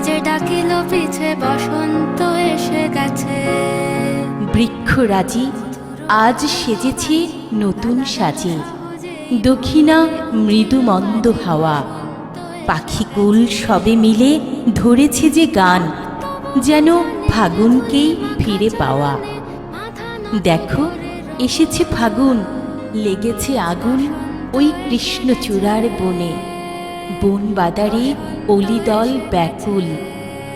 বাজে ডাকিল পিছে বসন্ত এসে গেছে। বৃক্ষরাজি আজ সেজেছে নতুন সাজে, দক্ষিণা মৃদু মন্দ হাওয়া, পাখিকুল সবে মিলে ধরেছে যে গান, যেন ফাগুনকেই ফিরে পাওয়া। দেখো এসেছে ফাগুন, লেগেছে আগুন ওই কৃষ্ণচূড়ার বনে, বন বাদারে অলিদল ব্যাকুল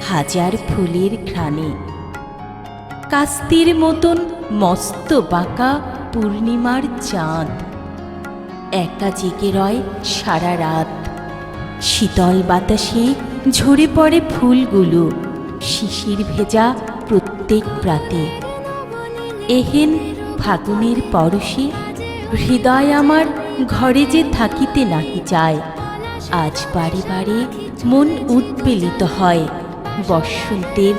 হাজার ফুলের ঘ্রাণে। কাস্তির মতন মস্ত বাঁকা পূর্ণিমার চাঁদ একা জেগে রয় সারা রাত। শীতল বাতাসে ঝরে পড়ে ফুলগুলো শিশির ভেজা প্রত্যেক প্রাতে। এহেন ফাগুনের পরশে হৃদয় আমার ঘরে যে থাকিতে নাহি চায়। আজ বারে বারে মন উদ্বেলিত হয় বসন্তের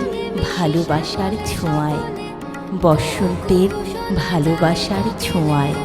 ভালোবাসার ছোঁয়ায়, বসন্তের ভালোবাসার ছোঁয়ায়।